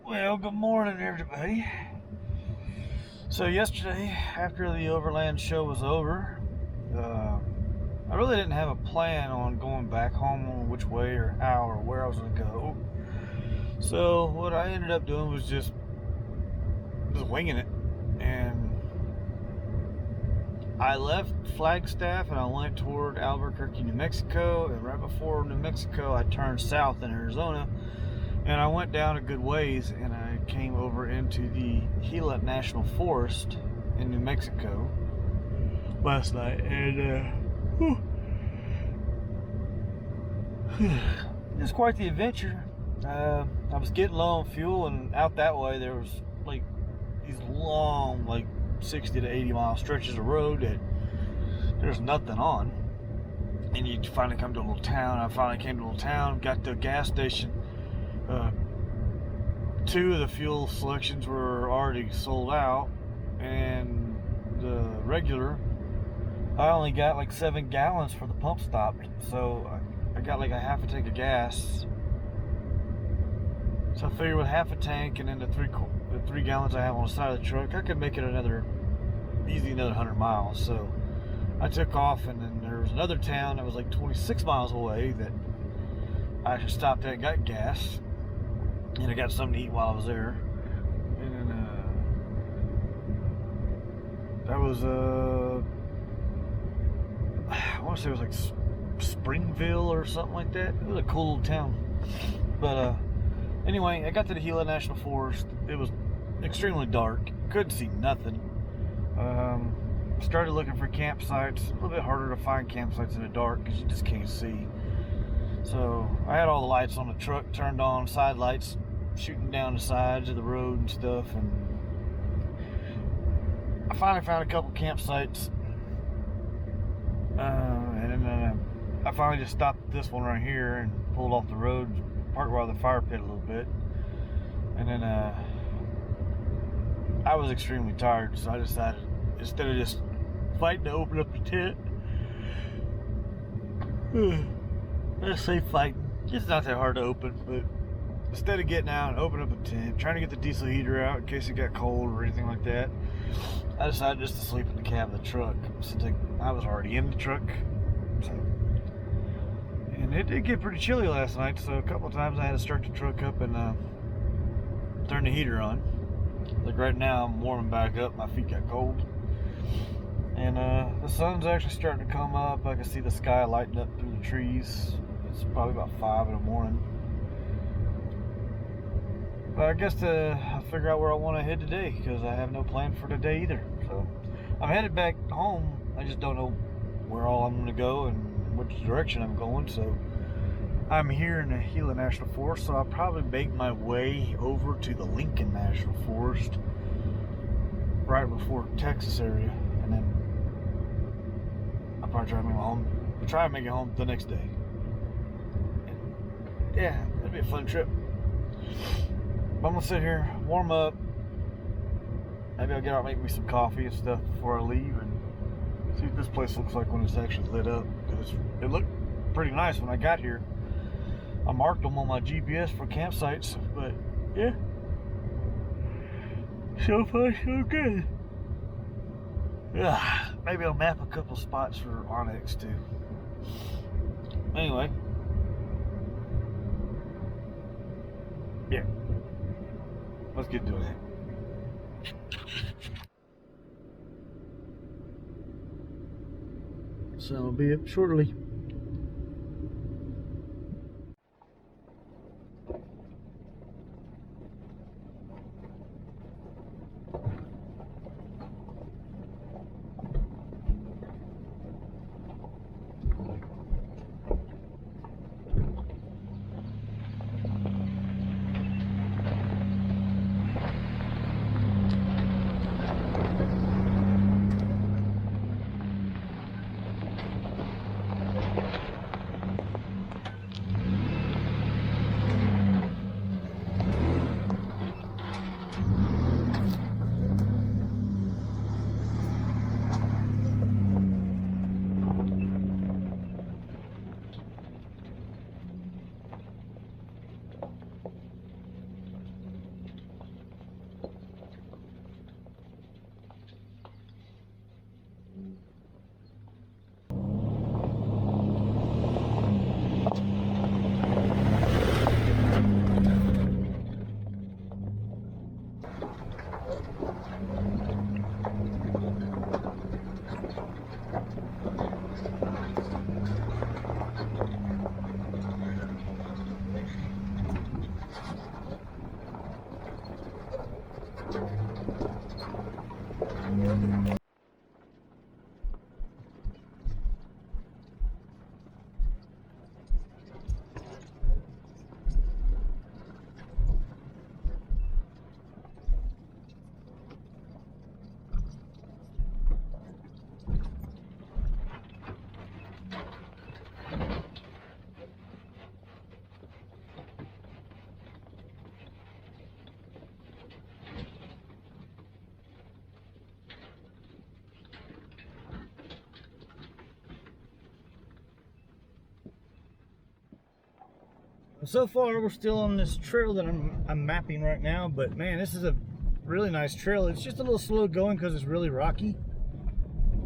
Well, good morning, everybody. So yesterday, after the Overland show was over, I really didn't have a plan on going back home, on which way or how or where I was going to go. So what I ended up doing was just winging it, and I left Flagstaff and I went toward Albuquerque, New Mexico. And right before New Mexico, I turned south in Arizona. And I went down a good ways and I came over into the Gila National Forest in New Mexico last night. And it was quite the adventure. I was getting low on fuel, and out that way there was like these long, like 60 to 80 mile stretches of road that there's nothing on. And you finally come to a little town. I finally came to a little town, got to a gas station. Two of the fuel selections were already sold out, and the regular, I only got like 7 gallons for the pump stop, so I got like a half a tank of gas. So I figured with half a tank and then the 3 gallons I have on the side of the truck, I could make it easy another 100 miles. So I took off, and then there was another town that was like 26 miles away that I actually stopped at and got gas. And I got something to eat while I was there. And then that was I want to say it was like Springville or something like that. It was a cool little town. But anyway, I got to the Gila National Forest. It was extremely dark. Couldn't see nothing. Started looking for campsites. A little bit harder to find campsites in the dark because you just can't see. So I had all the lights on the truck turned on, side lights shooting down the sides of the road and stuff, and I finally found a couple campsites, and then I finally just stopped at this one right here and pulled off the road, parked by the fire pit a little bit, and then I was extremely tired, so I decided instead of just fighting to open up the tent, let's say fighting. It's not that hard to open, but instead of getting out and opening up a tent, trying to get the diesel heater out in case it got cold or anything like that, I decided just to sleep in the cab of the truck since I was already in the truck. So, and it did get pretty chilly last night, so a couple of times I had to start the truck up and turn the heater on. Like right now, I'm warming back up. My feet got cold. And the sun's actually starting to come up. I can see the sky lighting up through the trees. It's probably about 5 in the morning. But I guess I'll figure out where I want to head today, because I have no plan for today either. So I'm headed back home. I just don't know where all I'm going to go and which direction I'm going. So I'm here in the Gila National Forest, so I'll probably make my way over to the Lincoln National Forest right before Texas area, and then I'll probably try to make it home the next day. Yeah, that'd be a fun trip. But I'm gonna sit here, warm up. Maybe I'll get out and make me some coffee and stuff before I leave, and see what this place looks like when it's actually lit up. Because it looked pretty nice when I got here. I marked them on my GPS for campsites, but yeah, so far so good. Yeah, maybe I'll map a couple spots for Onyx too. Anyway, yeah, let's get doing it. So I'll be up shortly. So far, we're still on this trail that I'm mapping right now, but man, this is a really nice trail. It's just a little slow going because it's really rocky,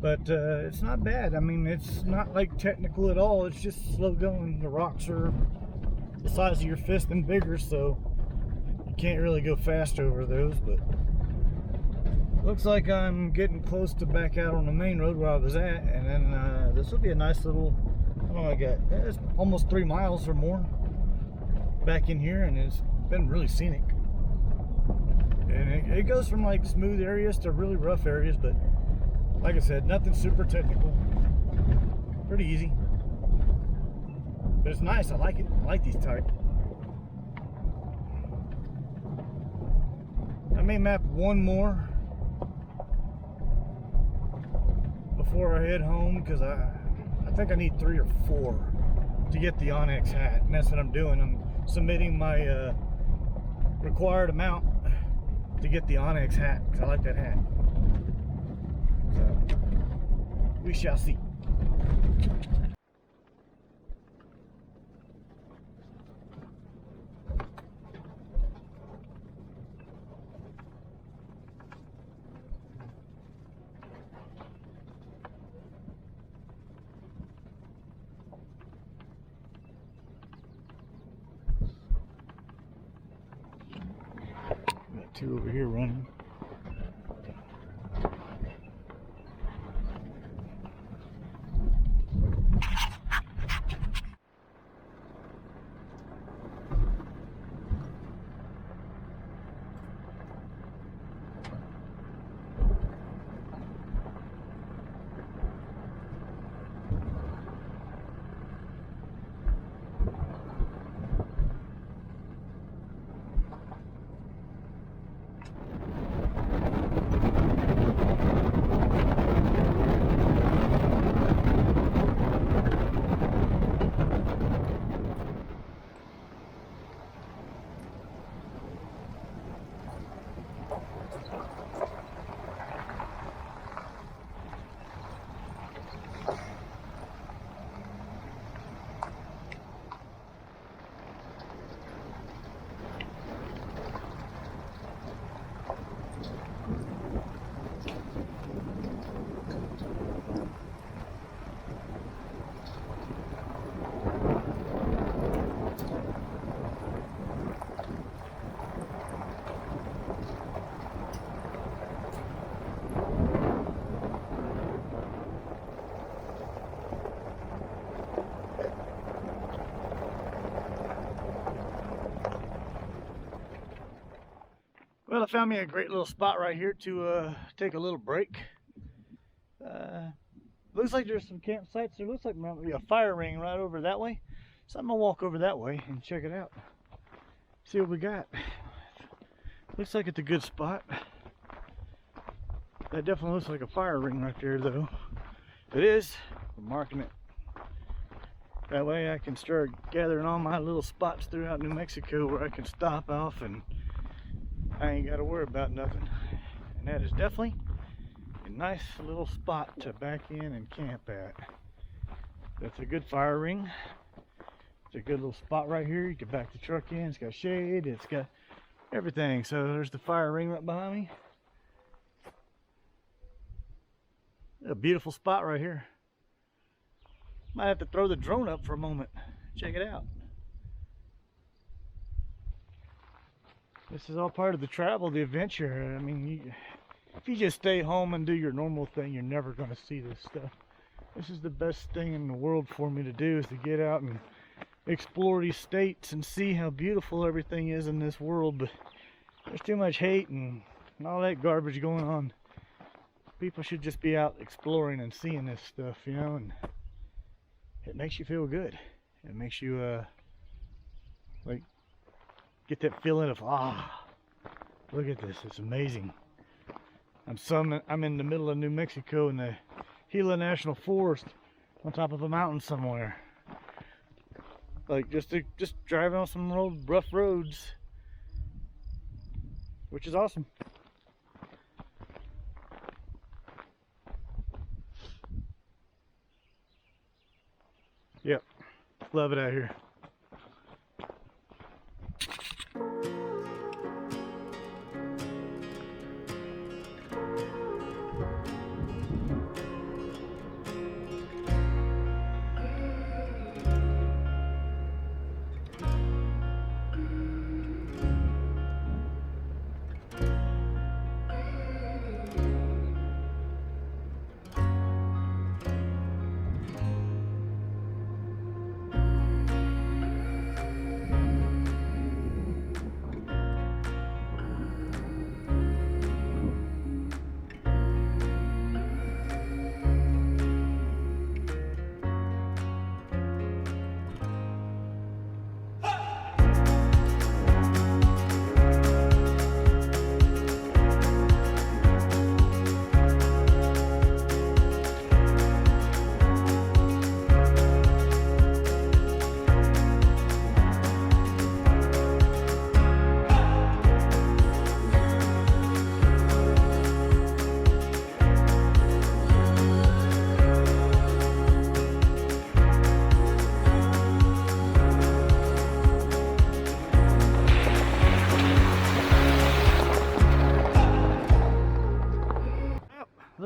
but it's not bad. I mean, it's not like technical at all. It's just slow going. The rocks are the size of your fist and bigger, so you can't really go fast over those, but looks like I'm getting close to back out on the main road where I was at, and then this will be a nice little, I don't know, I got, it's almost 3 miles or more back in here, and it's been really scenic. And it goes from like smooth areas to really rough areas, but like I said, nothing super technical. Pretty easy. But it's nice, I like it. I like these type. I may map one more before I head home, because I think I need 3 or 4 to get the Onyx hat, and that's what I'm doing. I'm submitting my required amount to get the Onyx hat, because I like that hat. So we shall see. Got 2 over here running. Well, I found me a great little spot right here to take a little break. Looks like there's some campsites. There looks like there might be a fire ring right over that way. So I'm gonna walk over that way and check it out. See what we got. Looks like it's a good spot. That definitely looks like a fire ring right there, though. If it is, we're marking it. That way I can start gathering all my little spots throughout New Mexico where I can stop off and I ain't got to worry about nothing. And that is definitely a nice little spot to back in and camp at. That's a good fire ring. It's a good little spot right here. You can back the truck in. It's got shade. It's got everything. So there's the fire ring right behind me. A beautiful spot right here. Might have to throw the drone up for a moment. Check it out. This is all part of the travel, the adventure. I mean, if you just stay home and do your normal thing, you're never going to see this stuff. This is the best thing in the world for me to do, is to get out and explore these states and see how beautiful everything is in this world. But there's too much hate and all that garbage going on. People should just be out exploring and seeing this stuff, you know, and it makes you feel good. It makes you like get that feeling of, ah, look at this, it's amazing. I'm in the middle of New Mexico in the Gila National Forest on top of a mountain somewhere. Like just driving on some old rough roads, which is awesome. Yep, love it out here.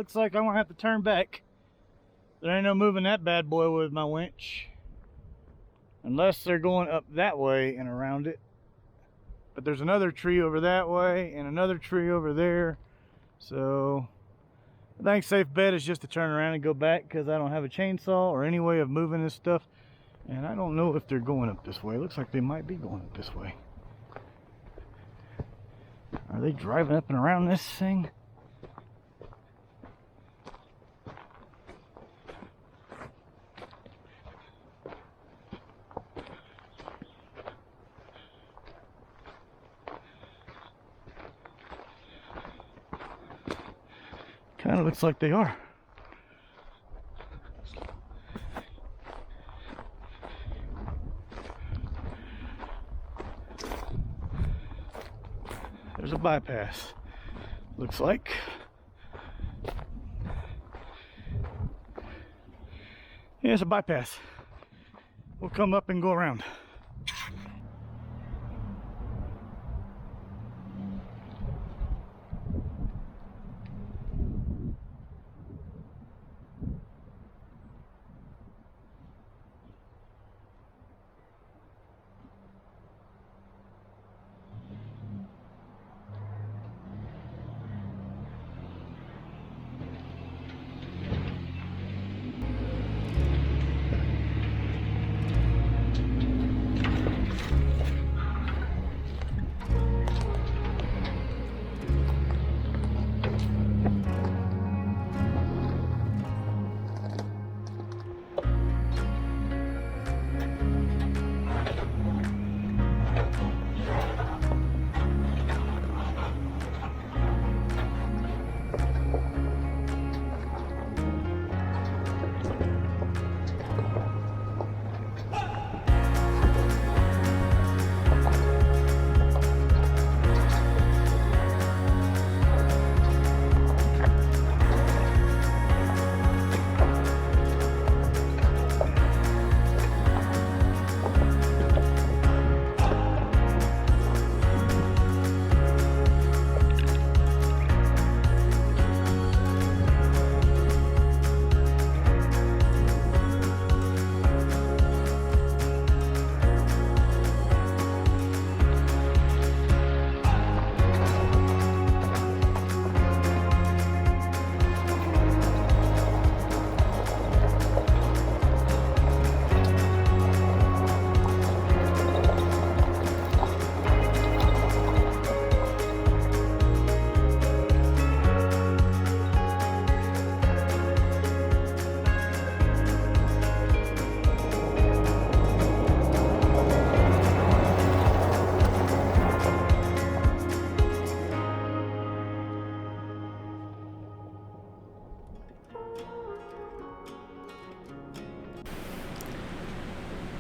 looks like I'm gonna have to turn back. There ain't no moving that bad boy with my winch. Unless they're going up that way and around it. But there's another tree over that way and another tree over there. So I think safe bet is just to turn around and go back, because I don't have a chainsaw or any way of moving this stuff. And I don't know if they're going up this way. It looks like they might be going up this way. Are they driving up and around this thing? Kind of looks like they are. There's a bypass, looks like. Yeah, it's a bypass. We'll come up and go around.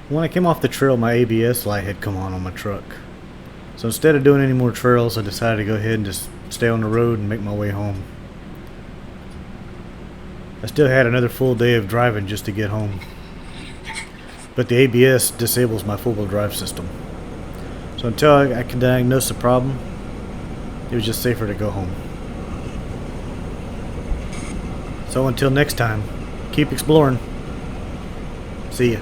When I came off the trail, my ABS light had come on my truck. So instead of doing any more trails, I decided to go ahead and just stay on the road and make my way home. I still had another full day of driving just to get home. But the ABS disables my four-wheel drive system. So until I can diagnose the problem, it was just safer to go home. So until next time, keep exploring. See ya.